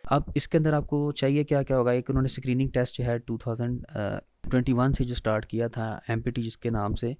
अब इसके अंदर आपको चाहिए क्या क्या होगा, एक उन्होंने स्क्रीनिंग टेस्ट जो है 2021 से जो स्टार्ट किया था MPT जिसके नाम से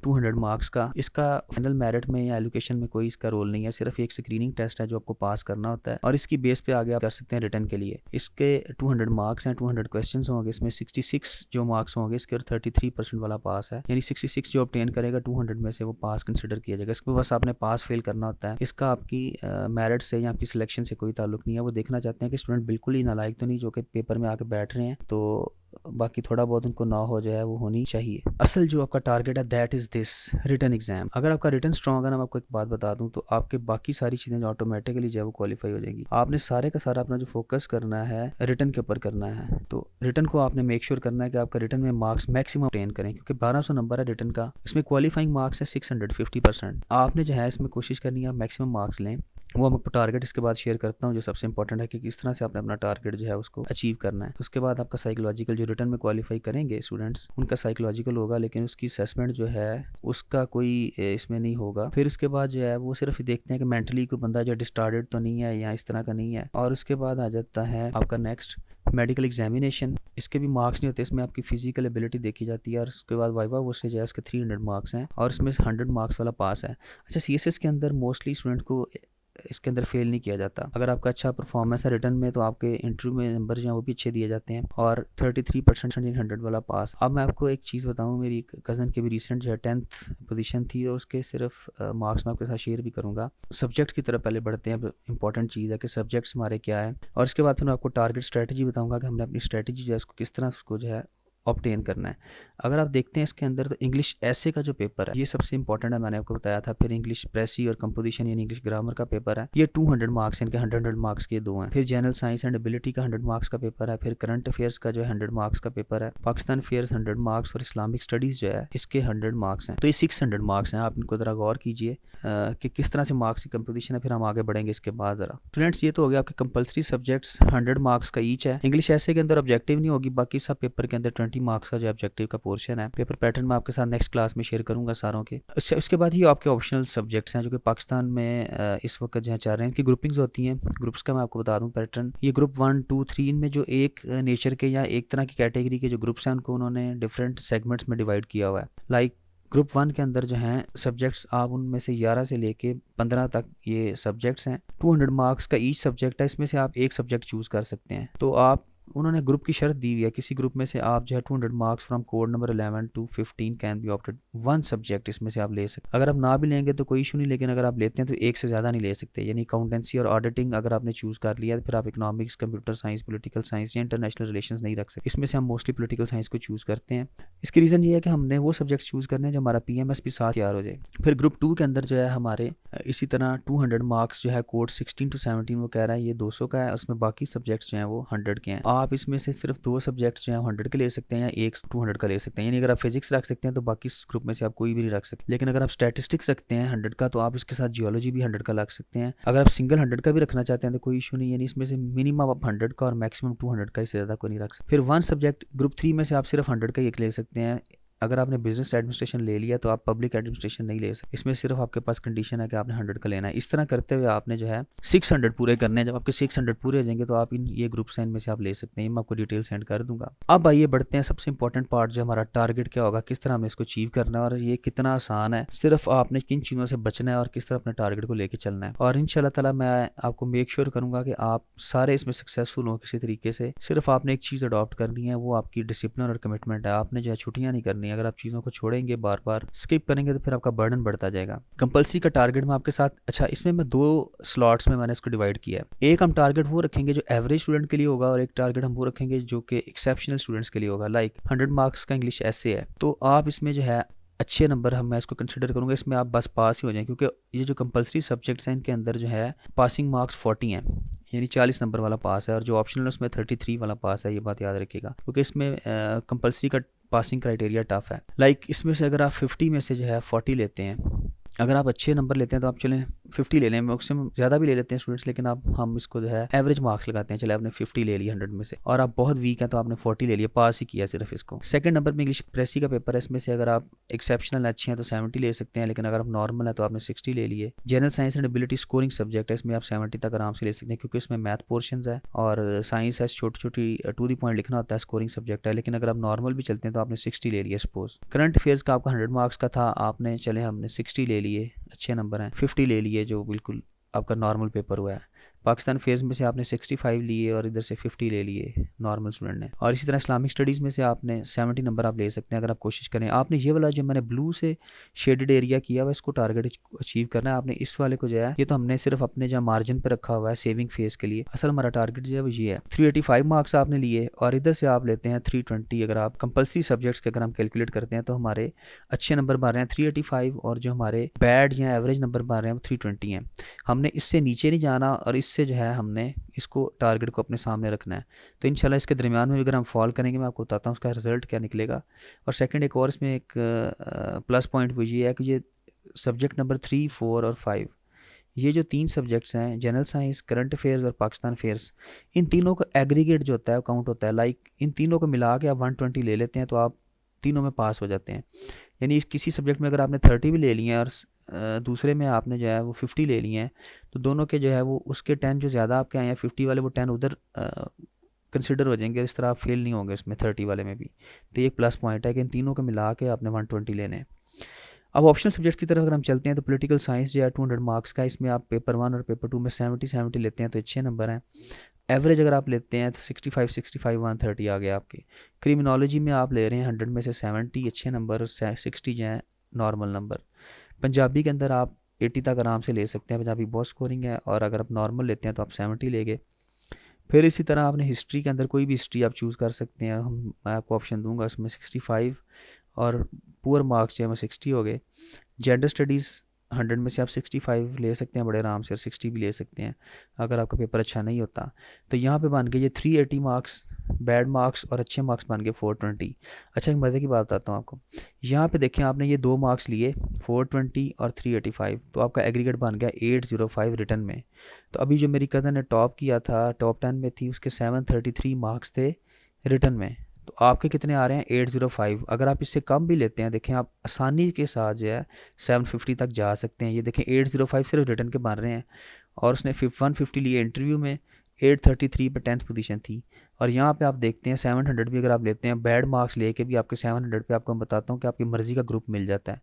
200 मार्क्स का, इसका फाइनल मेरिट में या एलोकेशन में कोई इसका रोल नहीं है, सिर्फ एक स्क्रीनिंग टेस्ट है जो आपको पास करना होता है और इसकी बेस पे आगे आप कर सकते हैं रिटर्न के लिए। इसके 200 मार्क्स हैं, 200 क्वेश्चंस होंगे, इसमें 66 जो मार्क्स होंगे इसके और 33% वाला पास है, यानी 66 जो ऑब्टेन करेगा 200 में से वो पास कंसिडर किया जाएगा। इसको बस आपने पास फेल करना होता है, इसका आपकी मेरिट से या आपकी सिलेक्शन से कोई ताल्लुक नहीं है। वो देखना चाहते हैं कि स्टूडेंट बिल्कुल ही नालायक तो नहीं जो कि पेपर में आके बैठ रहे हैं, तो बाकी थोड़ा बहुत उनको ना हो जाए वो होनी चाहिए। असल जो आपका टारगेट है that is this written exam. अगर आपका रिटन स्ट्रॉन्ग है ना, मैं आपको एक बात बता दूं, तो आपके बाकी सारी चीज़ें जो ऑटोमेटिकली जो है वो क्वालिफाई हो जाएंगी। आपने सारे का सारा अपना जो फोकस करना है रिटन के ऊपर करना है, तो रिटन को आपने मेक श्योर करना है कि आपका रिटन में मार्क्स मैक्सिमम ऑब्टेन करें, क्योंकि 1200 नंबर है रिटन का, इसमें क्वालिफाइंग मार्क्स है 650%। आपने जो है इसमें कोशिश करनी है मैक्सिमम मार्क्स लें। वो हम आपको टारगेट इसके बाद शेयर करता हूँ जो सबसे इंपॉर्टेंट है कि किस तरह से आपने अपना टारगेट जो है उसको अचीव करना है। उसके बाद आपका साइकोलॉजिकल, जो रिटर्न में क्वालिफाई करेंगे स्टूडेंट्स उनका साइकोलॉजिकल होगा, लेकिन उसकी असेसमेंट जो है उसका कोई इसमें नहीं होगा। फिर उसके बाद जो है वो सिर्फ देखते हैं कि मेंटली कोई बंदा जो डिस्टार्टेड तो नहीं है या इस तरह का नहीं है। और उसके बाद आ जाता है आपका नेक्स्ट मेडिकल एग्जामिनेशन। इसके भी मार्क्स नहीं होते, इसमें आपकी फिजिकल एबिलिटी देखी जाती है और उसके बाद वाइवा वो से जो है इसके 300 मार्क्स हैं और इसमें 100 मार्क्स वाला पास है। अच्छा, CSS के अंदर मोस्टली स्टूडेंट को इसके अंदर फेल नहीं किया जाता। अगर आपका अच्छा परफॉर्मेंस है रिटर्न में तो आपके इंटरव्यू में नंबर जो है वो भी अच्छे दिए जाते हैं और 33% 100 वाला पास। अब मैं आपको एक चीज़ बताऊं, मेरी कज़न की भी रिसेंट जो है 10th पोजीशन थी और उसके सिर्फ मार्क्स मैं आपके साथ शेयर भी करूंगा। सब्जेक्ट की तरफ पहले बढ़ते हैं, इंपॉर्टेंट चीज़ है कि सब्जेक्ट्स हमारे क्या है, और इसके बाद फिर मैं आपको टारगेट स्ट्रैटेजी बताऊँगा कि हमने अपनी स्ट्रैटेजी जो है उसको किस तरह उसको जो है ऑब्टेन करना है। अगर आप देखते हैं इसके अंदर तो इंग्लिश ऐसे का जो पेपर है ये सबसे इंपॉर्टेंट है, मैंने आपको बताया था। फिर इंग्लिश प्रेसी और कंपोजिशन यानी इंग्लिश ग्रामर का पेपर है, ये 200 मार्क्स, इनके 100 मार्क्स के दो हैं। फिर जनरल साइंस एंड एबिलिटी का 100 मार्क्स का पेपर है। फिर करंट अफेयर्स का जो है 100 मार्क्स का पेपर है। पाकिस्तान अफेयर्स 100 मार्क्स और इस्लामिक स्टडीज़ जो है इसके 100 मार्क्स हैं। तो ये 600 मार्क्स हैं। आप इनको ज़रा गौर कीजिए कि किस तरह से मार्क्स की कंपोजिशन है, फिर हम आगे बढ़ेंगे इसके बाद। ज़रा स्टूडेंट्स ये तो हो गया आपके कंपलसरी सब्जेक्ट्स 100 मार्क्स का ईच है। इंग्लिश ऐसे के अंदर ऑब्जेक्टिव नहीं होगी, बाकी सब पेपर के अंदर 20 मार्क्स का जो ऑब्जेक्टिव का पोर्शन है। पेपर पैटर्न मैं आपके साथ नेक्स्ट क्लास में शेयर करूंगा सारों के। उसके बाद ही आपके ऑप्शनल सब्जेक्ट्स हैं जो कि पाकिस्तान में इस वक्त जो है चाह रहे हैं कि ग्रुपिंग्स होती हैं। ग्रुप्स का मैं आपको बता दूं पैटर्न, ये ग्रुप 1 2 3 इनमें जो एक नेचर के या एक तरह की कैटेगरी के जो ग्रुप्स हैं उनको उन्होंने डिफरेंट सेगमेंट्स में डिवाइड किया हुआ है। लाइक ग्रुप 1 के अंदर जो हैं सब्जेक्ट्स, आप उनमें से 11 से लेके 15 तक ये सब्जेक्ट्स हैं। 200 मार्क्स का ईच सब्जेक्ट है, इसमें से आप एक सब्जेक्ट चूज़ कर सकते हैं। तो आप उन्होंने ग्रुप की शर्त दी हुई है, किसी ग्रुप में से आप जो है 200 marks from code number 11 to 15 can be opted, one subject इसमें से आप ले सकते। अगर आप ना भी लेंगे तो कोई इशू नहीं, लेकिन अगर आप लेते हैं तो एक से ज़्यादा नहीं ले सकते। यानी अकाउंटेंसी और ऑडिटिंग अगर आपने चूज़ कर लिया तो फिर आप economics, computer science, political science या इंटरनेशनल रिलेशंस नहीं रख सकते। इसमें से हम मोस्टली पॉलिटिकल साइंस को चूज़ करते हैं। इसकी रीज़न ये है कि हमने वो सब्जेक्ट चूज़ करने हैं जो हमारा PMS भी साथ तैयार हो जाए। फिर ग्रुप 2 के अंदर जो है हमारे इसी तरह 200 मार्क्स जो है कोड 16 to 17 वो कह रहा है ये 200 का है, उसमें बाकी सब्जेक्ट्स जो हैं वो 100 के हैं। आप इसमें से सिर्फ 2 सब्जेक्ट्स जो हैं 100 के ले सकते हैं या एक 200 का ले सकते हैं। यानी अगर आप फिजिक्स रख सकते हैं तो बाकी इस ग्रुप में से आप कोई भी नहीं रख सकते। लेकिन अगर आप स्टैटिस्टिक्स रखते हैं 100 का तो आप इसके साथ जियोलॉजी भी 100 का रख सकते हैं। अगर आप सिंगल 100 का भी रखना चाहते हैं तो कोई इशू नहीं, यानी इसमें से मिनिमम आप 100 का और मैक्सिमम 200 का, इससे ज़्यादा कोई नहीं रख सकते। फिर वन सब्जेक्ट ग्रुप 3 में से आप सिर्फ 100 का एक ले सकते हैं। अगर आपने बिजनेस एडमिनिस्ट्रेशन ले लिया तो आप पब्लिक एडमिनिस्ट्रेशन नहीं ले सकते, इसमें सिर्फ आपके पास कंडीशन है कि आपने 100 का लेना है। इस तरह करते हुए आपने जो है 600 पूरे करने हैं। जब आपके 600 पूरे हो जाएंगे तो आप ये ग्रुप्स हैं इनमें से आप ले सकते हैं। मैं आपको डिटेल सेंड कर दूंगा। अब आइए बढ़ते हैं सबसे इंपॉर्टेंट पार्ट, जो हमारा टारगेट क्या होगा, किस तरह हमें इसको अचीव करना है और ये कितना आसान है। सिर्फ आपने किन चीज़ों से बचना है और किस तरह अपने टारगेट को लेकर चलना है। और इंशाल्लाह ताला मैं आपको मेक श्योर करूंगा कि आप सारे इसमें सक्सेसफुल हो किसी तरीके से। सिर्फ आपने एक चीज़ अडॉप्ट करनी है, वो आपकी डिसिप्लिन और कमिटमेंट है। आपने जो है छुट्टियाँ नहीं करनी है। अगर आप चीज़ों को छोड़ेंगे, बार बार स्किप करेंगे तो फिर आपका बर्डन बढ़ता जाएगा। कंपल्सरी का टारगेट मैं आपके साथ, अच्छा इसमें मैं 2 स्लॉट्स में मैंने इसको डिवाइड किया है। एक हम टारगेट वो रखेंगे जो एवरेज स्टूडेंट के लिए होगा और एक टारगेट हम वो रखेंगे जो कि एक्सेप्शनल स्टूडेंट्स के लिए होगा। लाइक 100 मार्क्स का इंग्लिश ऐसे है, तो आप इसमें जो है अच्छे नंबर मैं इसको कंसिडर करूंगा, इसमें आप बस पास ही हो जाएं, क्योंकि ये जो कंपल्सरी सब्जेक्ट्स हैं इनके अंदर जो है पासिंग मार्क्स 40 हैं, यानी 40 नंबर वाला पास है, और जो ऑप्शनल है उसमें 33 वाला पास है। ये बात याद रखिएगा, क्योंकि इसमें कंपल्सरी का पासिंग क्राइटेरिया टफ है। लाइक इसमें से अगर आप 50 में से जो है 40 लेते हैं, अगर आप अच्छे नंबर लेते हैं तो आप चलें 50 ले लें, मैक्सिमम ज़्यादा भी ले लेते हैं स्टूडेंट्स, लेकिन आप हम इसको जो है एवरेज मार्क्स लगाते हैं। चले आपने 50 ले लिया 100 में से, और आप बहुत वीक हैं तो आपने 40 ले लिया, पास ही किया सिर्फ इसको। सेकंड नंबर पे इंग्लिश प्रेसी का पेपर है, इसमें से अगर आप एक्सेप्शनल अच्छे हैं तो 70 ले सकते हैं, लेकिन अगर आप नॉर्मल है तो आपने 60 ले लिए। General science and ability scoring subject है, इसमें आप 70 तक आराम से ले सकते हैं, क्योंकि इसमें मैथ पोर्शन है और साइंस है, छोटी छोटी टू द पॉइंट लिखना होता है, स्कोरिंग सब्जेक्ट है। लेकिन अगर आप नॉर्मल भी चलते हैं तो आपने 60 ले लिया सपोज। करंट अफेयर्स का आपका 100 मार्क्स का था, आपने चले हमने 60 ले लिए, अच्छे नंबर हैं। 50 ले लिए जो बिल्कुल आपका नॉर्मल पेपर हुआ है। पाकिस्तान फेयर्स में से आपने 65 लिए और इधर से 50 ले लिए नॉर्मल स्टूडेंट ने। और इसी तरह इस्लामिक स्टडीज़ में से आपने 70 नंबर आप ले सकते हैं अगर आप कोशिश करें। आपने ये वाला जो मैंने ब्लू से शेडेड एरिया किया हुआ इसको टारगेट अचीव करना है आपने। इस वाले को जो है ये तो हमने सिर्फ अपने जो मार्जिन पर रखा हुआ है सेविंग फेज के लिए, असल हमारा टारगेट जो है वो ये है। 385 मार्क्स आपने लिए और इधर से आप लेते हैं 320। अगर आप कंपल्सरी सब्जेक्ट्स के अगर हम कैलकुलेट करते हैं तो हमारे अच्छे नंबर बन रहे हैं 385 और जो हमारे बैड या एवरेज नंबर बन रहे हैं वो 320 हैं। हमने इससे नीचे नहीं जाना और इससे जो है हमने इसको टारगेट को अपने सामने रखना है। तो इंशाल्लाह इसके दरमियान में अगर हम फॉल करेंगे मैं आपको बताता हूँ उसका रिजल्ट क्या निकलेगा। और सेकंड एक और इसमें एक प्लस पॉइंट वो ये है कि ये सब्जेक्ट नंबर 3, 4 और 5 ये जो 3 सब्जेक्ट्स हैं जनरल साइंस, करंट अफेयर्स और पाकिस्तान अफेयर्स, इन तीनों का एग्रीगेट जो होता है काउंट होता है। लाइक इन तीनों को मिला के आप 120 ले लेते हैं तो आप तीनों में पास हो जाते हैं। यानी किसी सब्जेक्ट में अगर आपने 30 भी ले लिए हैं और दूसरे में आपने जो है वो 50 ले लिए हैं तो दोनों के जो है वो उसके 10 जो ज़्यादा आपके आए हैं 50 वाले वो 10 उधर कंसिडर हो जाएंगे। इस तरह आप फेल नहीं होंगे उसमें 30 वाले में भी। तो ये एक प्लस पॉइंट है कि इन तीनों को मिला के आपने 120 लेने हैं। अब ऑप्शनल सब्जेक्ट की तरफ अगर हम चलते हैं तो पॉलिटिकल साइंस जो है 200 मार्क्स का, इसमें आप पेपर 1 और पेपर 2 में 70 लेते हैं तो अच्छे नंबर हैं। एवरेज अगर आप लेते हैं तो 65 130 आ गया आपके। क्रिमिनोलॉजी में आप ले रहे हैं 100 में से 70 अच्छे नंबर, 60 जो है नॉर्मल नंबर। पंजाबी के अंदर आप 80 तक आराम से ले सकते हैं, पंजाबी बहुत स्कोरिंग है। और अगर आप नॉर्मल लेते हैं तो आप 70 ले गए। फिर इसी तरह आपने हिस्ट्री के अंदर कोई भी हिस्ट्री आप चूज़ कर सकते हैं, मैं आपको ऑप्शन दूंगा उसमें 65 और पुअर मार्क्स जो है 60 हो गए। जेंडर स्टडीज़ 100 में से आप 65 ले सकते हैं बड़े आराम से और 60 भी ले सकते हैं अगर आपका पेपर अच्छा नहीं होता। तो यहाँ पे बन गए ये 380 मार्क्स, बैड मार्क्स और अच्छे मार्क्स बन गए 420। अच्छा एक मज़े की बात बताता हूँ आपको, यहाँ पे देखें आपने ये 2 मार्क्स लिए 420 और 385 तो आपका एग्रीगेट बन गया 805 रिटर्न में। तो अभी जो मेरी कज़न ने टॉप किया था, टॉप 10 में थी, उसके 733 मार्क्स थे रिटर्न में। तो आपके कितने आ रहे हैं 805। अगर आप इससे कम भी लेते हैं देखें आप आसानी के साथ जो है 750 तक जा सकते हैं। ये देखें 805 सिर्फ रिटर्न के बन रहे हैं और उसने 150 लिए इंटरव्यू में, 833 पे 10th पोजीशन थी। और यहाँ पे आप देखते हैं 700 भी अगर आप लेते हैं बैड मार्क्स लेके भी आपके 700 पे आपको मैं बताता हूँ कि आपकी मर्ज़ी का ग्रुप मिल जाता है।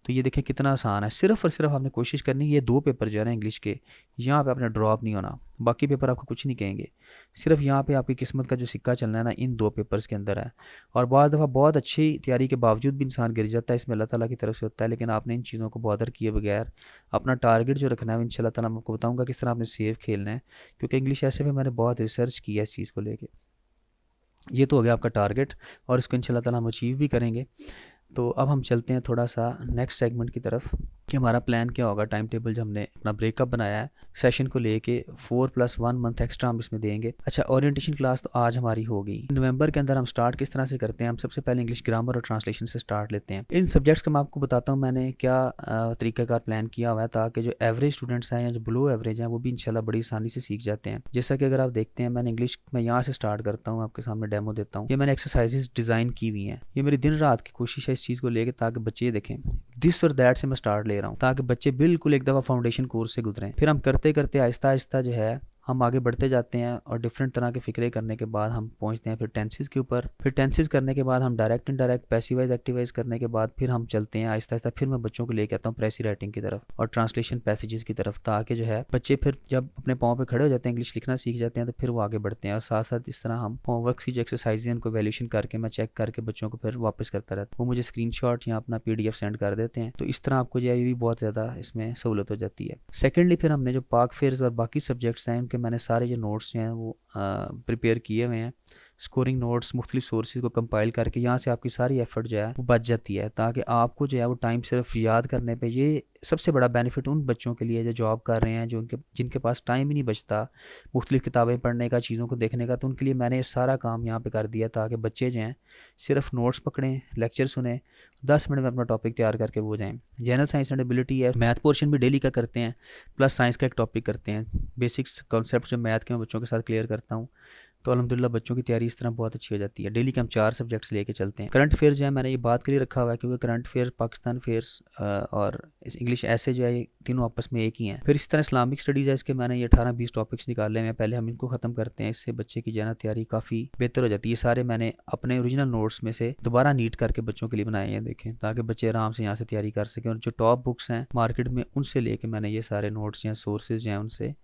तो ये देखें कितना आसान है। सिर्फ और सिर्फ आपने कोशिश करनी है ये 2 पेपर जो है ना इंग्लिश के, यहाँ पे आपने ड्रॉप नहीं होना, बाकी पेपर आपको कुछ नहीं कहेंगे। सिर्फ यहाँ पे आपकी किस्मत का जो सिक्का चलना है ना इन 2 पेपर्स के अंदर है। और बहुत दफ़ा बहुत अच्छी तैयारी के बावजूद भी इंसान गिर जाता है, इसमें अल्लाह ताला की तरफ से होता है। लेकिन आपने इन चीज़ों को बॉदर किए बगैर अपना टारगेट जो रखना है इंशाल्लाह ताला मैं आपको बताऊँगा किस तरह आपने सेफ खेलना है, क्योंकि इंग्लिश ऐसे में मैंने बहुत रिसर्च की है इस चीज़ को लेके। ये तो हो गया आपका टारगेट और इसको इंशाल्लाह ताला हम अचीव भी करेंगे। तो अब हम चलते हैं थोड़ा सा नेक्स्ट सेगमेंट की तरफ कि हमारा प्लान क्या होगा। टाइम टेबल जो हमने अपना ब्रेकअप बनाया है सेशन को लेके 4+1 मंथ एक्स्ट्रा हम इसमें देंगे। अच्छा ओरिएंटेशन क्लास तो आज हमारी हो गई। नवंबर के अंदर हम स्टार्ट किस तरह से करते हैं, हम सबसे पहले इंग्लिश ग्रामर और ट्रांसलेशन से स्टार्ट लेते हैं। इन सब्जेक्ट्स का मैं आपको बताता हूँ मैंने क्या तरीक़ाकार प्लान किया हुआ है ताकि जो एवरेज स्टूडेंट्स हैं या जो बिलो एवरेज हैं वो भी इंशाल्लाह बड़ी आसानी से सीख जाते हैं। जैसा कि अगर आप देखते हैं मैंने इंग्लिश में यहाँ से स्टार्ट करता हूँ, आपके सामने डेमो देता हूँ। ये मैंने एक्सरसाइजेज डिज़ाइन की हुई हैं, ये मेरी दिन रात की कोशिश है इस चीज़ को लेकर ताकि बच्चे देखें दिस और दैट से मैं स्टार्ट ले रहा हूँ ताकि बच्चे बिल्कुल एक दफ़ा फाउंडेशन कोर्स से गुजरें। फिर हम करते करते आहिस्ता आहिस्ता जो है हम आगे बढ़ते जाते हैं और डिफरेंट तरह के फ़िक्रे करने के बाद हम पहुंचते हैं फिर टेंसेस के ऊपर। फिर टेंसेस करने के बाद हम डायरेक्ट इनडायरेक्ट पैसिवाइज एक्टिवाइज करने के बाद फिर हम चलते हैं आहिस्ता आहिस्ता। फिर मैं बच्चों को लेके आता हूँ प्रेसी राइटिंग की तरफ और ट्रांसलेशन पैसेजेस की तरफ ताकि जो है बच्चे फिर जब अपने पाँव पे खड़े हो जाते हैं इंग्लिश लिखना सीख जाते हैं तो फिर वो आगे बढ़ते हैं। और साथ साथ इस तरह हम होमवर्क की जो एक्सरसाइज है उनको वैल्यूशन करके मैं चेक करके बच्चों को फिर वापस करता रहता हूँ। वो मुझे स्क्रीनशॉट या अपना PDF सेंड कर देते हैं। तो इस तरह आपको जो है ये भी बहुत ज़्यादा इसमें सहूलत हो जाती है। सेकेंडली फिर हमने जो पाक फेयर्स और बाकी सब्जेक्ट्स हैं उनके मैंने सारे जो नोट्स हैं वो प्रिपेयर किए हुए हैं। स्कोरिंग नोट्स, मुख्तलिफ सोर्सेज को कंपाइल करके यहाँ से आपकी सारी एफर्ट जो है वो बच जाती है, ताकि आपको जो है वो टाइम सिर्फ याद करने पे, ये सबसे बड़ा बेनिफिट उन बच्चों के लिए जो जॉब कर रहे हैं, जो जिनके पास टाइम ही नहीं बचता मुख्तलिफ किताबें पढ़ने का, चीज़ों को देखने का, तो उनके लिए मैंने ये सारा काम यहाँ पे कर दिया, ताकि बच्चे जो हैं सिर्फ नोट्स पकड़ें, लेक्चर सुने, 10 मिनट में अपना टॉपिक तैयार करके वो जाएँ। जनरल साइंस एंड एबिलिटी है, मैथ पोर्शन भी डेली का करते हैं, प्लस साइंस का एक टॉपिक करते हैं। बेसिक्स कॉन्सेप्ट जो मैथ के मैं बच्चों के साथ क्लियर करता हूँ, तो अल्हम्दुलिल्लाह बच्चों की तैयारी इस तरह बहुत अच्छी हो जाती है। डेली के हम 4 सब्जेक्ट्स लेके चलते हैं। करंट अफेयर्स जो है मैंने ये बात के लिए रखा हुआ है, क्योंकि करंट अफेयर, पाकिस्तान अफेयर्स और इंग्लिश ऐसे जो है ये तीनों आपस में एक ही हैं। फिर इस तरह इस्लामिक स्टडीज़ है, इसके मैंने ये 18-20 टॉपिक्स निकाले हैं। पहले हम इनको ख़त्म करते हैं, इससे बच्चे की जो है तैयारी काफ़ी बेहतर हो जाती है। सारे मैंने अपने ओरिजिनल नोट्स में से दोबारा नीट करके बच्चों के लिए बनाए हैं, देखें, ताकि बच्चे आराम से यहाँ से तैयारी कर सकें। और जो टॉप बुक्स हैं मार्केट में, उनसे लेके मैंने ये सारे नोट्स या सोर्सेज हैं उनसे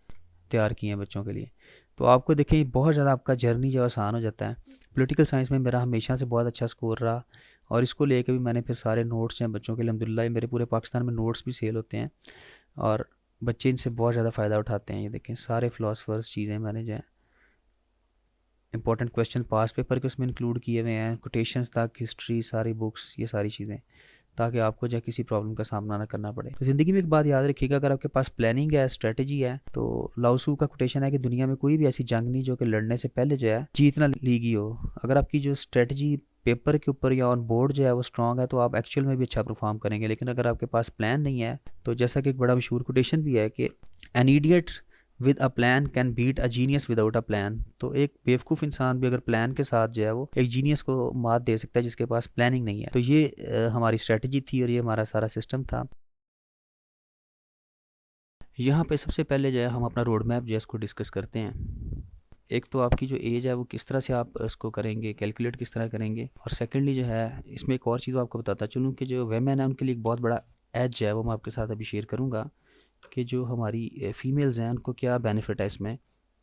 तैयार किए हैं बच्चों के लिए। तो आपको देखें बहुत ज़्यादा आपका जर्नी जो आसान हो जाता है। पॉलिटिकल साइंस में मेरा हमेशा से बहुत अच्छा स्कोर रहा, और इसको लेके भी मैंने फिर सारे नोट्स हैं बच्चों के लिए, अल्हम्दुलिल्लाह मेरे पूरे पाकिस्तान में नोट्स भी सेल होते हैं और बच्चे इनसे बहुत ज़्यादा फ़ायदा उठाते हैं। ये देखें सारे फ़िलासफ़र्स चीज़ें मैंने जो है इंपॉर्टेंट क्वेश्चन पास पेपर के उसमें इंक्लूड किए हुए हैं, कोटेशंस तक, हिस्ट्री, सारी बुक्स, ये सारी चीज़ें, ताकि आपको जो किसी प्रॉब्लम का सामना ना करना पड़े। तो ज़िंदगी में एक बात याद रखिएगा, अगर आपके पास प्लानिंग है, स्ट्रेटजी है, तो लाओसू का कोटेशन है कि दुनिया में कोई भी ऐसी जंग नहीं जो कि लड़ने से पहले जो है जीत ना ली गई हो। अगर आपकी जो स्ट्रेटजी पेपर के ऊपर या ऑन बोर्ड जो है वो स्ट्रॉन्ग है, तो आप एक्चुअल में भी अच्छा परफॉर्म करेंगे। लेकिन अगर आपके पास प्लान नहीं है, तो जैसा कि एक बड़ा मशहूर कोटेशन भी है कि an idiot with a plan can beat a genius without a plan. तो एक बेवकूफ़ इंसान भी अगर प्लान के साथ जो है वो एक जीनियस को मात दे सकता है जिसके पास प्लानिंग नहीं है। तो ये हमारी स्ट्रेटजी थी और ये हमारा सारा सिस्टम था। यहाँ पे सबसे पहले जो है हम अपना रोड मैप जो है इसको डिस्कस करते हैं। एक तो आपकी जो एज है वो किस तरह से आप इसको करेंगे, कैलकुलेट किस तरह करेंगे, और सेकेंडली जो है इसमें एक और चीज़ आपको बताता चलूँ कि जो वेमेन है उनके लिए एक बहुत बड़ा एज है, वो मैं आपके साथ अभी शेयर करूँगा कि जो हमारी फीमेल्स हैं उनको क्या बेनिफिट है इसमें।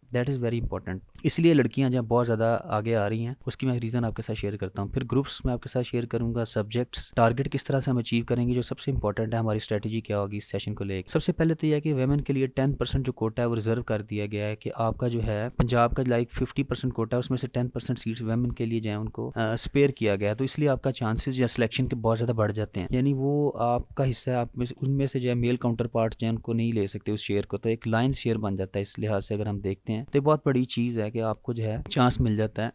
That is very important. इसलिए लड़कियां जहाँ बहुत ज़्यादा आगे आ रही हैं, उसकी मैं रीज़न आपके साथ शेयर करता हूँ। फिर ग्रुप्स में आपके साथ शेयर करूँगा, सब्जेक्ट्स, टारगेट किस तरह से हम अचीव करेंगे, जो सबसे इंपॉर्टेंट है, हमारी स्ट्रेटजी क्या होगी इस सेशन को लेकर। सबसे पहले तो यह है कि वेमेन के लिए 10% जो कोटा है वो रिजर्व कर दिया गया है, कि आपका जो है पंजाब का लाइक 50% कोटा है, उसमें से 10% सीट्स वेमेन के लिए जो है उनको स्पेयर किया गया है। तो इसलिए आपका चांसेस या सिलेक्शन के बहुत ज़्यादा बढ़ जाते हैं, यानी वो आपका हिस्सा है, आप उनमें से जो है मेल काउंटर पार्ट जो है उनको नहीं ले सकते उस शेयर को, तो एक लाइन शेयर बन जाता है। इस लिहाज से अगर हम देखते हैं तो बहुत बड़ी चीज़ है कि आपको जो है चांस मिल जाता है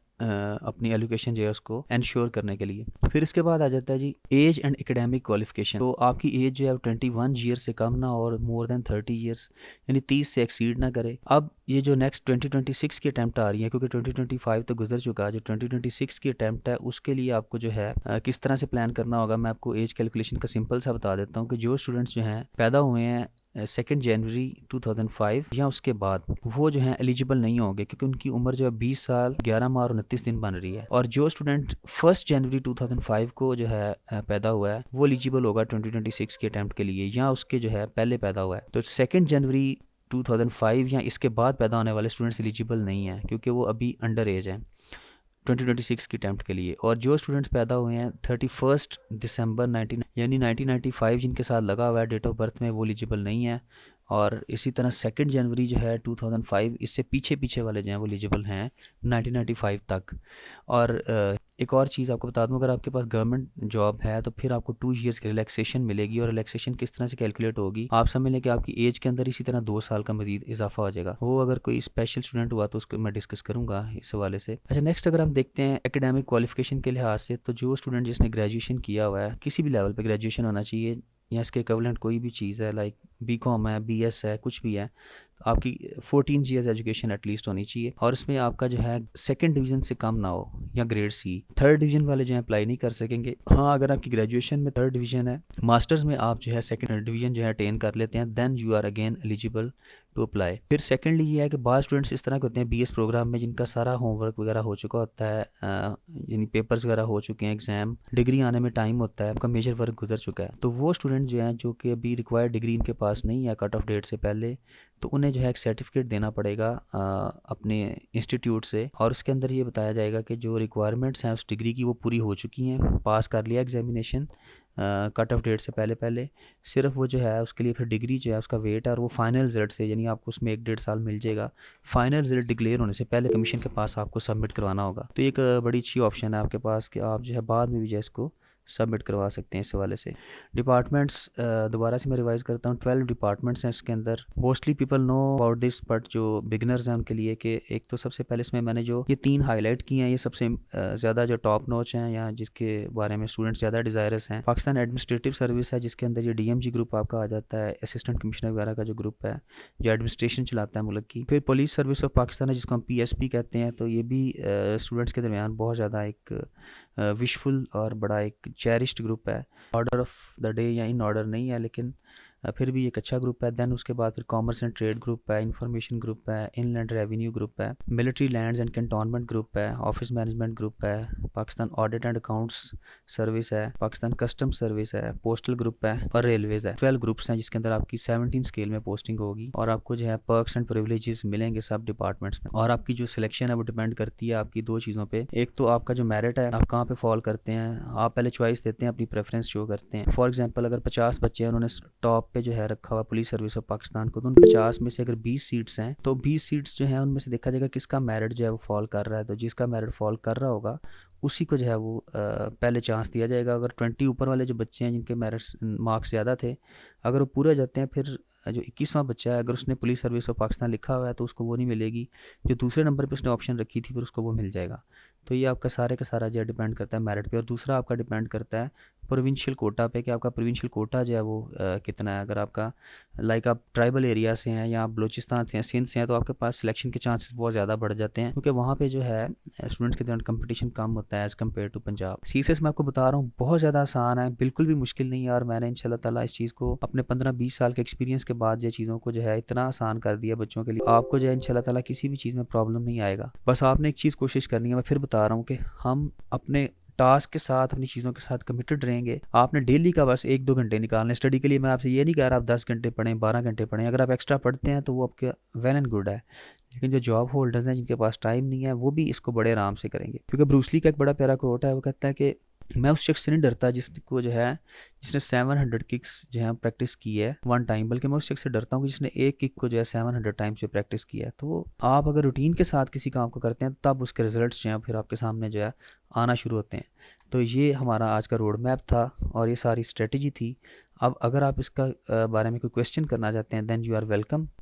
अपनी एलोकेशन जो है उसको इंश्योर करने के लिए। फिर इसके बाद आ जाता है जी एज एंड एकेडमिक क्वालिफिकेशन। तो आपकी एज जो है 21 ईयर से कम ना और मोर देन 30 ईयर्स, यानी 30 से एक्सीड ना करे। अब ये जो नेक्स्ट 2026 की अटैम्प्ट आ रही है, क्योंकि 2025 तो गुजर चुका है, जो 2026 की अटैम्प्ट है उसके लिए आपको जो है किस तरह से प्लान करना होगा, मैं आपको एज कैलकुलेशन का सिंपल सा बता देता हूँ कि जो स्टूडेंट्स जो हैं पैदा हुए हैं 2 जनवरी 2005 या उसके बाद, वो जो है एलिजिबल नहीं होंगे, क्योंकि उनकी उम्र जो है 20 साल 11 माह और 29 दिन बन रही है। और जो स्टूडेंट 1 जनवरी 2005 को जो है पैदा हुआ है, वो एलिजिबल होगा 2026 के अटैम्प्ट के लिए, या उसके जो है पहले पैदा हुआ है। तो 2 जनवरी 2005 या इसके बाद पैदा होने वाले स्टूडेंट्स एलिजिबल नहीं है, क्योंकि वो अभी अंडर एज है 2026 की अटैम्प्ट के लिए। और जो स्टूडेंट्स पैदा हुए हैं 31 दिसंबर 1995 जिनके साथ लगा हुआ है डेट ऑफ बर्थ में, वो एलिजिबल नहीं है। और इसी तरह 2 जनवरी जो है 2005, इससे पीछे वाले जो हैं वो एलिजिबल हैं 1995 तक। और एक और चीज़ आपको बता दूं, अगर आपके पास गवर्नमेंट जॉब है तो फिर आपको 2 ईयर्स की रिलैक्सेशन मिलेगी। और रिलैक्सेशन किस तरह से कैलकुलेट होगी, आप समझ लें कि आपकी एज के अंदर इसी तरह 2 साल का मजीद इजाफा हो जाएगा। वो अगर कोई स्पेशल स्टूडेंट हुआ तो उसको मैं डिस्कस करूँगा इस हवाले से। अच्छा, नेक्स्ट अगर हम देखते हैं एकेडमिक क्वालिफिकेशन के लिहाज से, तो जो स्टूडेंट जिसने ग्रेजुएशन किया हुआ है, किसी भी लेवल पर ग्रेजुएशन होना चाहिए या इसके इक्विवेलेंट कोई भी चीज़ है, लाइक बीकॉम है, बीएस है, कुछ भी है, तो आपकी 14 ईयर्स एजुकेशन एटलीस्ट होनी चाहिए। और इसमें आपका जो है 2nd डिवीज़न से कम ना हो, या ग्रेड सी। 3rd डिवीज़न वाले जो है अप्लाई नहीं कर सकेंगे। हाँ, अगर आपकी ग्रेजुएशन में 3rd डिवीज़न है, मास्टर्स में आप जो है 2nd डिवीज़न जो है अटेन कर लेते हैं, then you are again eligible to apply. फिर सेकेंडली ये है कि बाद स्टूडेंट्स इस तरह के होते हैं बीएस प्रोग्राम में जिनका सारा होमवर्क वगैरह हो चुका होता है, यानी पेपर्स वगैरह हो चुके हैं, एग्जाम डिग्री आने में टाइम होता है, आपका मेजर वर्क गुजर चुका है। तो वो स्टूडेंट जो हैं जो कि अभी रिक्वायर्ड डिग्री इनके पास नहीं है कट ऑफ डेट से पहले, तो उन्हें जो है एक सर्टिफिकेट देना पड़ेगा अपने इंस्टीट्यूट से, और उसके अंदर ये बताया जाएगा कि जो रिक्वायरमेंट्स हैं उस डिग्री की वो पूरी हो चुकी हैं, पास कर लिया एग्जामिनेशन, कट ऑफ डेट से पहले पहले। सिर्फ वो जो है उसके लिए फिर डिग्री जो है उसका वेट है, और वो फाइनल रिजल्ट से, यानी आपको उसमें 1-1.5 साल मिल जाएगा। फाइनल रिजल्ट डिक्लेयर होने से पहले कमीशन के पास आपको सबमिट करवाना होगा। तो एक बड़ी अच्छी ऑप्शन है आपके पास कि आप जो है बाद में भी जो है इसको सबमिट करवा सकते हैं इस हवाले से। डिपार्टमेंट्स दोबारा से मैं रिवाइज़ करता हूँ, 12 डिपार्टमेंट्स हैं इसके अंदर। Mostly people know about this, but जो बिगनर्स हैं उनके लिए कि एक तो सबसे पहले इसमें मैंने जो ये 3 हाईलाइट किए हैं, ये सबसे ज़्यादा जो टॉप नॉच हैं या जिसके बारे में स्टूडेंट्स ज़्यादा डिज़ायरस हैं। पाकिस्तान एडमिनिस्ट्रेटिव सर्विस है, जिसके अंदर ये DMG ग्रुप आपका आ जाता है, असिस्टेंट कमिश्नर वगैरह का जो ग्रुप है जो एडमिनिस्ट्रेशन चलाता है मुल्क की। फिर पुलिस सर्विस ऑफ पाकिस्तान है, जिसको हम PSP कहते हैं। तो ये भी स्टूडेंट्स के दरमियान बहुत ज़्यादा एक विशफुल और बड़ा एक चेरिश्ड ग्रुप है। ऑर्डर ऑफ द डे या इन ऑर्डर नहीं है, लेकिन फिर भी एक अच्छा ग्रुप है। दैन उसके बाद फिर कॉमर्स एंड ट्रेड ग्रुप है, इंफॉर्मेशन ग्रुप है, इनलैंड रेवेन्यू ग्रुप है, military lands and cantonment group है, ऑफिस मैनेजमेंट ग्रुप है, Pakistan audit and accounts service है, पाकिस्तान कस्टम सर्विस है, पोस्टल ग्रुप है और रेलवेज है। 12 ग्रुप्स हैं जिसके अंदर आपकी 17 स्केल में पोस्टिंग होगी, और आपको जो है पर्क्स एंड प्रिविलेजेस मिलेंगे सब डिपार्टमेंट्स में। और आपकी जो सिलेक्शन है वो डिपेंड करती है आपकी 2 चीज़ों पे। एक तो आपका जो मेरिट है, आप कहाँ पे फॉल करते हैं। आप पहले चॉइस देते हैं, अपनी प्रेफरेंस शो करते हैं। फॉर एग्जाम्पल अगर 50 बच्चे हैं, उन्होंने टॉप पे जो है रखा हुआ पुलिस सर्विस ऑफ पाकिस्तान को, तो उन 50 में से अगर 20 सीट्स हैं, तो 20 सीट्स जो हैं उनमें से देखा जाएगा किसका मेरिट जो है वो फॉल कर रहा है। तो जिसका मेरिट फॉल कर रहा होगा उसी को जो है वो पहले चांस दिया जाएगा। अगर 20 ऊपर वाले जो बच्चे हैं जिनके मेरिट्स मार्क्स ज़्यादा थे, अगर वो पूरे हो जाते हैं, फिर जो 21वां बच्चा है अगर उसने पुलिस सर्विस ऑफ पाकिस्तान लिखा हुआ है तो उसको वो नहीं मिलेगी। जो दूसरे नंबर पे उसने ऑप्शन रखी थी फिर उसको वो मिल जाएगा। तो ये आपका सारे का सारा जो है डिपेंड करता है मेरिट पे। और दूसरा आपका डिपेंड करता है प्रोविंशियल कोटा पे, कि आपका प्रोविंशियल कोटा जो है वो कितना है। अगर आपका लाइक आप ट्राइबल एरिया से हैं या आप बलूचिस्तान से हैं, सिंध से हैं, तो आपके पास सिलेक्शन के चांसेस बहुत ज़्यादा बढ़ जाते हैं, क्योंकि वहाँ पे जो है स्टूडेंट्स के दौरान कंपटीशन कम होता है as compared to Punjab. CSS मैं आपको बता रहा हूँ बहुत ज़्यादा आसान है, बिल्कुल भी मुश्किल नहीं है। और मैंने इंशाल्लाह ताला इस चीज़ को अपने 15-20 साल के एक्सपीरियंस के बाद ये चीज़ों को जो है इतना आसान कर दिया बच्चों के लिए, आपको जो है इंशाल्लाह ताला किसी भी चीज़ में प्रॉब्लम नहीं आएगा। बस आपने एक चीज़ कोशिश करनी है, मैं फिर बता रहा हूँ कि हम अपने टास्क के साथ, अपनी चीज़ों के साथ कमिटेड रहेंगे। आपने डेली का बस 1-2 घंटे निकालने। स्टडी के लिए मैं आपसे ये नहीं कह रहा आप 10 घंटे पढ़ें, 12 घंटे पढ़ें। अगर आप एक्स्ट्रा पढ़ते हैं तो वो आपके वेल एंड गुड है, लेकिन जो जॉब होल्डर्स हैं जिनके पास टाइम नहीं है, वो भी इसको बड़े आराम से करेंगे। क्योंकि ब्रूसली का एक बड़ा प्यारा कोट है, वो कहता है कि मैं उस शख्स से नहीं डरता जिसको जो है जिसने 700 किक्स जो है प्रैक्टिस की है 1 टाइम, बल्कि मैं उस शख्स से डरता हूँ कि जिसने एक किक को जो है 700 टाइम्स जो प्रैक्टिस किया है। तो आप अगर रूटीन के साथ किसी काम को करते हैं तब उसके रिजल्ट्स जो हैं फिर आपके सामने जो है आना शुरू होते हैं। तो ये हमारा आज का रोड मैप था और ये सारी स्ट्रेटजी थी। अब अगर आप इसका बारे में कोई क्वेश्चन करना चाहते हैं देन यू आर वेलकम।